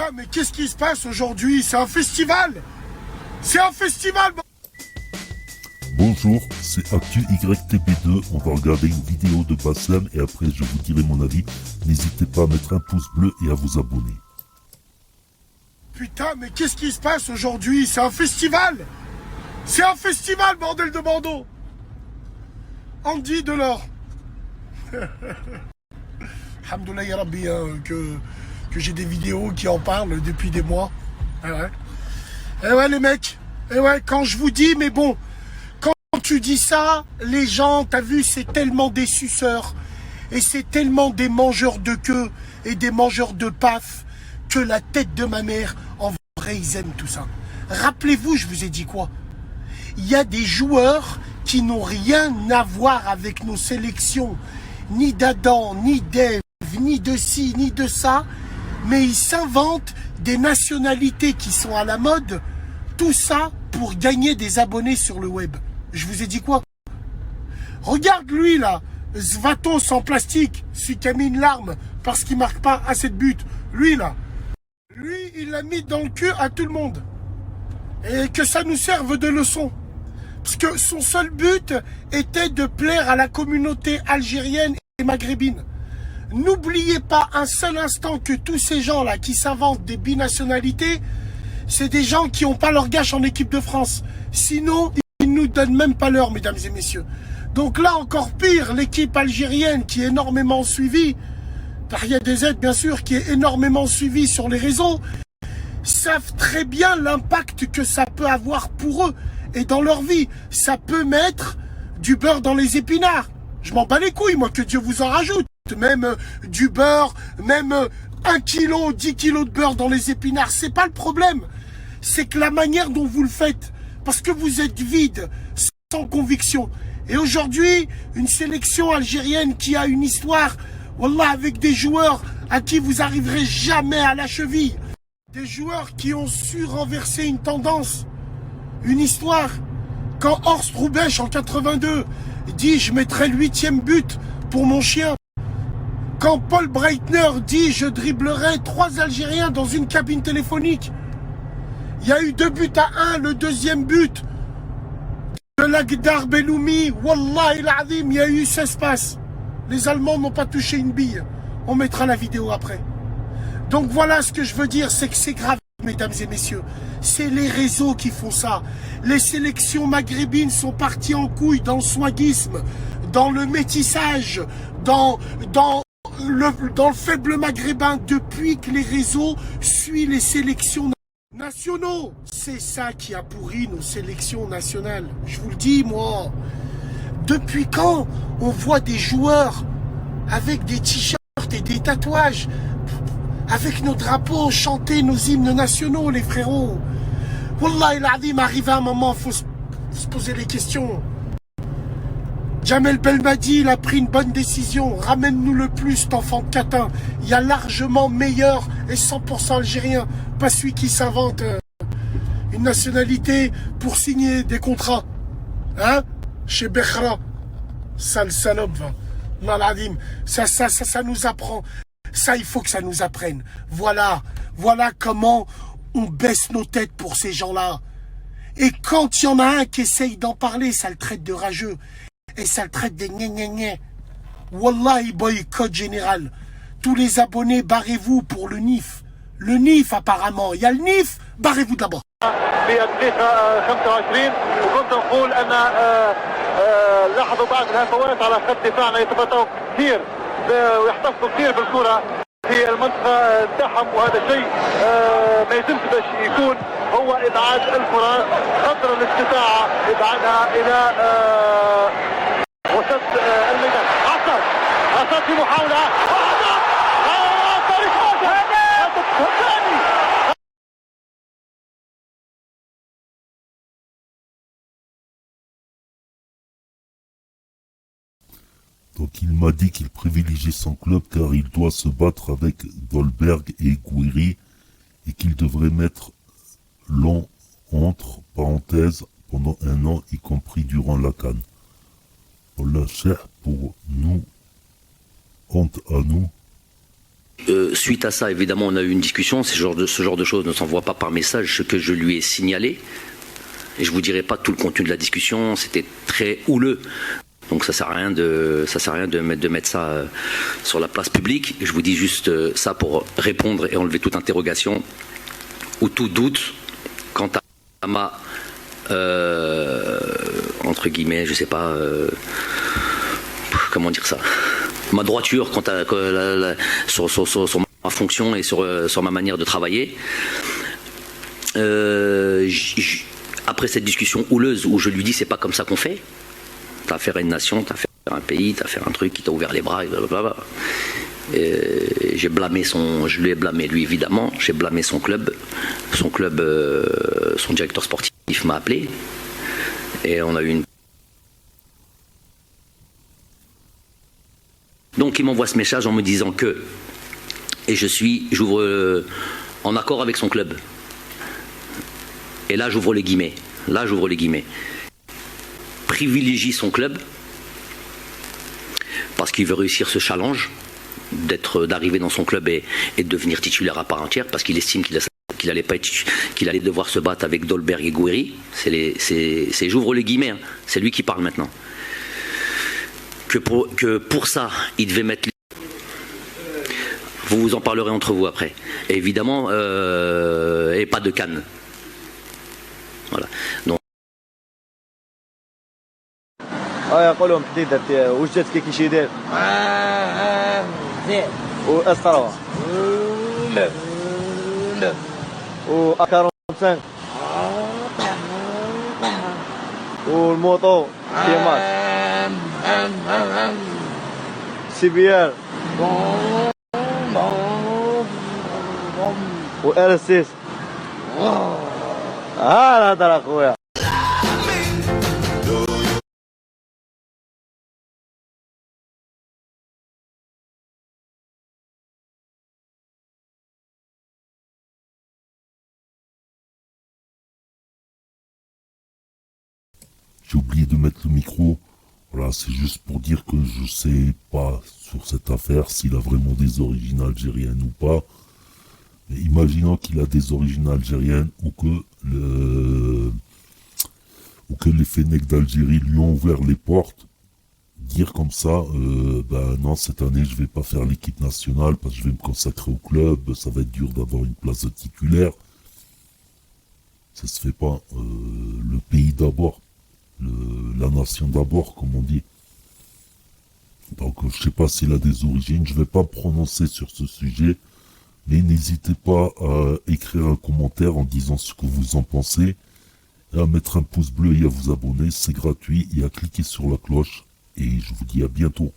Putain, mais qu'est-ce qui se passe aujourd'hui? C'est un festival! C'est un festival! Bonjour, c'est Actu YTB2, on va regarder une vidéo de Bassem et après je vous dirai mon avis. N'hésitez pas à mettre un pouce bleu et à vous abonner. Putain, mais qu'est-ce qui se passe aujourd'hui? C'est un festival! C'est un festival, bordel de Bordeaux! Andy Delors. Alhamdoulilah ya Rabbi, que j'ai des vidéos qui en parlent depuis des mois. Eh ouais. Eh ouais les mecs, eh ouais, quand je vous dis, mais bon, quand tu dis ça, les gens, t'as vu, c'est tellement des suceurs, et c'est tellement des mangeurs de queue, et des mangeurs de paf, que la tête de ma mère, en vrai, ils aiment tout ça. Rappelez-vous, je vous ai dit quoi? Il y a des joueurs qui n'ont rien à voir avec nos sélections, ni d'Adam, ni d'Ève, ni de ci, ni de ça, mais ils s'inventent des nationalités qui sont à la mode, tout ça pour gagner des abonnés sur le web. Je vous ai dit quoi? Regarde lui là, Svatos en plastique, celui qui a mis une larme parce qu'il marque pas assez de buts. Lui là, lui il l'a mis dans le cul à tout le monde. Et que ça nous serve de leçon. Parce que son seul but était de plaire à la communauté algérienne et maghrébine. N'oubliez pas un seul instant que tous ces gens-là qui s'inventent des binationalités, c'est des gens qui n'ont pas leur gage en équipe de France. Sinon, ils ne nous donnent même pas l'heure, mesdames et messieurs. Donc là, encore pire, l'équipe algérienne qui est énormément suivie, Tahia DZ bien sûr, qui est énormément suivie sur les réseaux, savent très bien l'impact que ça peut avoir pour eux et dans leur vie. Ça peut mettre du beurre dans les épinards. Je m'en bats les couilles, moi, que Dieu vous en rajoute. Même du beurre, même 1 kilo, 10 kilos de beurre dans les épinards, c'est pas le problème. C'est que la manière dont vous le faites, parce que vous êtes vide, sans conviction. Et aujourd'hui, une sélection algérienne qui a une histoire, wallah, avec des joueurs à qui vous arriverez jamais à la cheville. Des joueurs qui ont su renverser une tendance, une histoire. Quand Horst Hrubesch en 82 dit « je mettrai le 8e but pour mon chien ». Quand Paul Breitner dit « je dribblerai 3 Algériens dans une cabine téléphonique ». Il y a eu 2 buts à 1, le 2e but de Lagdar Belloumi. Wallah il azim, il y a eu 16 passes. Les Allemands n'ont pas touché une bille. On mettra la vidéo après. Donc voilà ce que je veux dire, c'est que c'est grave, mesdames et messieurs. C'est les réseaux qui font ça. Les sélections maghrébines sont parties en couille dans le swinguisme, dans le métissage, dans le faible maghrébin depuis que les réseaux suivent les sélections nationaux. C'est ça qui a pourri nos sélections nationales. Je vous le dis, moi. Depuis quand on voit des joueurs avec des t-shirts et des tatouages, avec nos drapeaux, chanter nos hymnes nationaux, les frérots? Wallah, il a arrivé un moment, il faut se poser les questions. Jamel Belmadi, il a pris une bonne décision. Ramène-nous le plus, cet enfant de catin. Il y a largement meilleur et 100% algérien. Pas celui qui s'invente une nationalité pour signer des contrats. Hein? Chez Bekhra. Sale salope, va. Maladim. Ça nous apprend. Ça, il faut que ça nous apprenne. Voilà comment on baisse nos têtes pour ces gens-là. Et quand il y en a un qui essaye d'en parler, ça le traite de rageux. Et ça le traite des gné. Wallahi, boycott général. Tous les abonnés, barrez-vous pour le NIF. Le NIF, apparemment. Il y a le NIF, barrez-vous d'abord. في الدقيقة 25 وكنت نقول أن لاحظوا بعض الهفوات على خط دفاعنا يتبطئوا كثير ويحتفظوا كثير بالكرة في المنطقة نتاعهم وهذا شيء ما يلزمش باش يكون هو إبعاد الكرة قدر الاستطاعة إبعادها إلى وسط الميدان. عصر في محاولة طريق الثاني. Donc il m'a dit qu'il privilégiait son club car il doit se battre avec Dolberg et Gouiri et qu'il devrait mettre long entre parenthèses pendant 1 an, y compris durant la CAN. Voilà, cher pour nous, honte à nous, Suite à ça, évidemment, on a eu une discussion. Ce genre de choses ne s'envoie pas par message, ce que je lui ai signalé. Et je vous dirai pas tout le contenu de la discussion. C'était très houleux. Donc ça sert à rien de mettre ça sur la place publique. Je vous dis juste ça pour répondre et enlever toute interrogation ou tout doute quant à ma entre guillemets, je sais pas comment dire ça, ma droiture quant à sur ma fonction et sur ma manière de travailler. Après cette discussion houleuse où je lui dis c'est pas comme ça qu'on fait. T'as affaire à une nation, t'as affaire à un pays, t'as affaire à un truc qui t'a ouvert les bras, et blablabla. Je lui ai blâmé lui évidemment, j'ai blâmé son club, son directeur sportif m'a appelé et on a eu une. Donc il m'envoie ce message en me disant que, et j'ouvre en accord avec son club. Et là j'ouvre les guillemets, privilégie son club parce qu'il veut réussir ce challenge d'arriver dans son club et de devenir titulaire à part entière parce qu'il estime qu'il allait devoir se battre avec Dolberg et Gouiri. J'ouvre les guillemets, hein, c'est lui qui parle maintenant. Que pour ça, il devait mettre. Vous en parlerez entre vous après. Et évidemment, et pas de Cannes. Voilà. Donc. يقول لهم حديدة وجدت كي شي دير وأسطروا و45 والموطو كيماس سي بي ار و ال 6 هذا اخويا. J'ai oublié de mettre le micro. Voilà, c'est juste pour dire que je sais pas sur cette affaire s'il a vraiment des origines algériennes ou pas. Mais imaginons qu'il a des origines algériennes ou que les Fennecs d'Algérie lui ont ouvert les portes. Dire comme ça, non, cette année je vais pas faire l'équipe nationale parce que je vais me consacrer au club, ça va être dur d'avoir une place de titulaire. Ça se fait pas. Le pays d'abord. La nation d'abord, comme on dit. Donc, je sais pas s'il a des origines, je vais pas me prononcer sur ce sujet, mais n'hésitez pas à écrire un commentaire en disant ce que vous en pensez, et à mettre un pouce bleu et à vous abonner, c'est gratuit, et à cliquer sur la cloche, et je vous dis à bientôt.